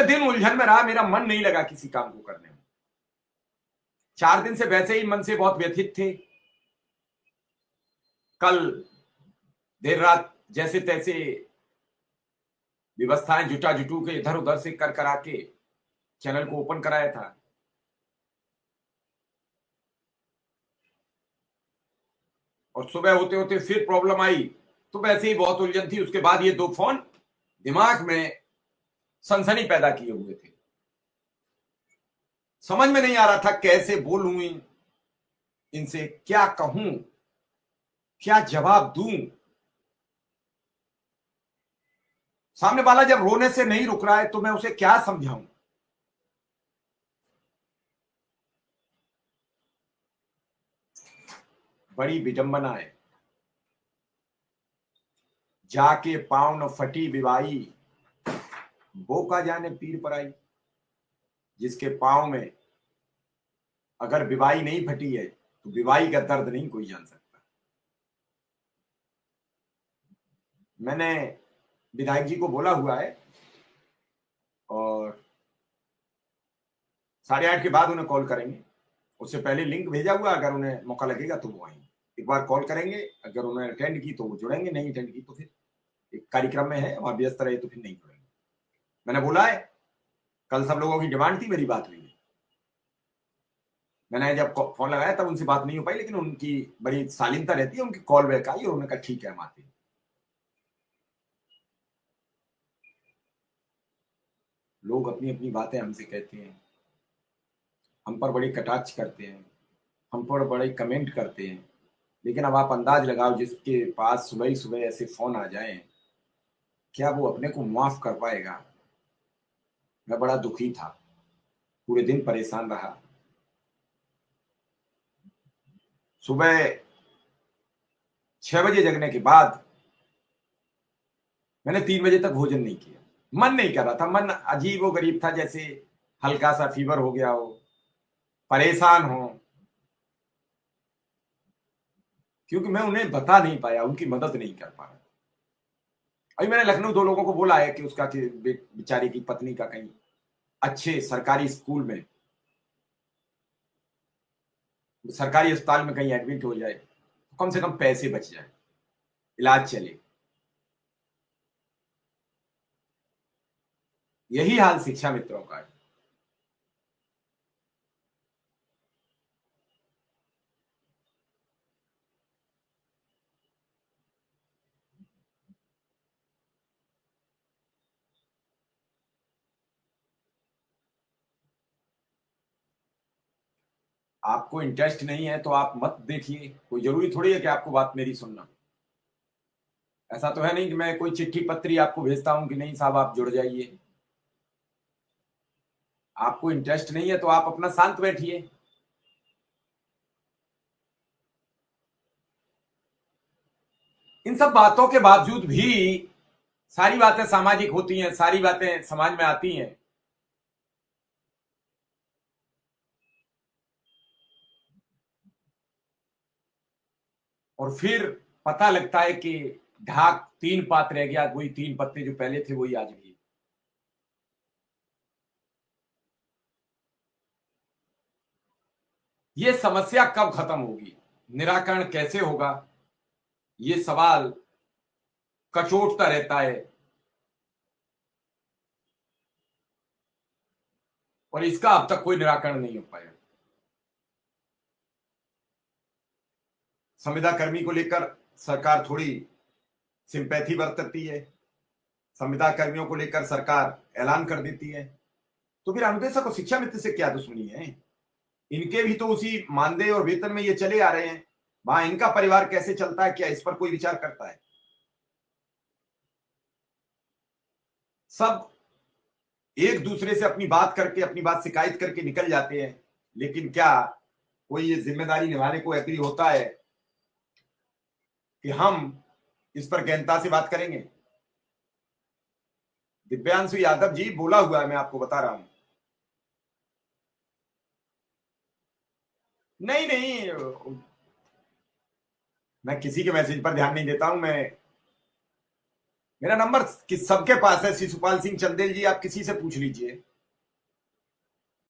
दिन उलझन में रहा, मेरा मन नहीं लगा किसी काम को करने में। 4 दिन से वैसे ही मन से बहुत व्यथित थे। कल देर रात जैसे तैसे व्यवस्थाएं जुटा जुटू के इधर उधर से कर करा के चैनल को ओपन कराया था। और सुबह होते होते फिर प्रॉब्लम आई, तो वैसे ही बहुत उलझन थी। उसके बाद ये 2 फोन दिमाग में सनसनी पैदा किए हुए थे। समझ में नहीं आ रहा था कैसे बोलूं, इनसे क्या कहूं, क्या जवाब दूं। सामने वाला जब रोने से नहीं रुक रहा है तो मैं उसे क्या समझाऊं। बड़ी विडंबना है। जाके पाँव न फटी विवाई, वो का जाने पीर पर आई। जिसके पाँव में अगर विवाई नहीं फटी है तो विवाई का दर्द नहीं कोई जान सकता। मैंने विधायक जी को बोला हुआ है और 8:30 के बाद उन्हें कॉल करेंगे। उससे पहले लिंक भेजा हुआ, अगर उन्हें मौका लगेगा तो वो आएंगे। एक बार कॉल करेंगे, अगर उन्होंने अटेंड की तो वो जुड़ेंगे, नहीं अटेंड की तो फिर एक कार्यक्रम में है वहां व्यस्त रहे तो फिर नहीं जुड़ेंगे। मैंने बोला है, कल सब लोगों की डिमांड थी, मेरी बात हुई। मैंने जब फोन लगाया तब उनसे बात नहीं हो पाई, लेकिन उनकी बड़ी शालीनता रहती है, उनकी कॉल बैक आई और उन्होंने कहा ठीक है हम आते हैं। लोग अपनी अपनी बातें हमसे कहते हैं, हम पर बड़ी कटाक्ष करते हैं, हम पर बड़े कमेंट करते हैं, लेकिन अब आप अंदाज लगाओ जिसके पास सुबह ही सुबह ऐसे फोन आ जाएं, क्या वो अपने को माफ कर पाएगा। मैं बड़ा दुखी था, पूरे दिन परेशान रहा। सुबह 6 बजे जगने के बाद मैंने 3 बजे तक भोजन नहीं किया। मन नहीं कर रहा था, मन अजीब व गरीब था, जैसे हल्का सा फीवर हो गया हो, परेशान हो। क्योंकि मैं उन्हें बता नहीं पाया, उनकी मदद नहीं कर पाया। अभी मैंने लखनऊ 2 लोगों को बोला है कि उसका कि बेचारी की पत्नी का कहीं अच्छे सरकारी स्कूल में, सरकारी अस्पताल में कहीं एडमिट हो जाए तो कम से कम पैसे बच जाए, इलाज चले। यही हाल शिक्षा मित्रों का है। आपको इंटरेस्ट नहीं है तो आप मत देखिए, कोई जरूरी थोड़ी है कि आपको बात मेरी सुनना। ऐसा तो है नहीं कि मैं कोई चिट्ठी पत्री आपको भेजता हूं कि नहीं साहब आप जुड़ जाइए। आपको इंटरेस्ट नहीं है तो आप अपना शांत बैठिए। इन सब बातों के बावजूद भी सारी बातें सामाजिक होती हैं, सारी बातें समाज में आती हैं। और फिर पता लगता है कि ढाक 3 पात रह गया, वही 3 पत्ते जो पहले थे वही आज भी। ये समस्या कब खत्म होगी, निराकरण कैसे होगा, ये सवाल कचोटता रहता है। और इसका अब तक कोई निराकरण नहीं हो पाया। संविदा कर्मी को लेकर सरकार थोड़ी सिंपैथी बरतती है, संविदा कर्मियों को लेकर सरकार ऐलान कर देती है। तो फिर अनुदेशक और शिक्षा मित्र से क्या दुश्मनी है। इनके भी तो उसी मानदेय और वेतन में ये चले आ रहे हैं। वहां इनका परिवार कैसे चलता है, क्या इस पर कोई विचार करता है। सब एक दूसरे से अपनी बात करके, अपनी बात शिकायत करके निकल जाते हैं, लेकिन क्या कोई ये जिम्मेदारी निभाने को एग्री होता है कि हम इस पर गहनता से बात करेंगे। दिव्यांशु यादव जी बोला हुआ है, मैं आपको बता रहा हूं। नहीं नहीं, मैं किसी के मैसेज पर ध्यान नहीं देता हूं। मैं मेरा नंबर सबके पास है, शिशुपाल सिंह चंदेल जी, आप किसी से पूछ लीजिए।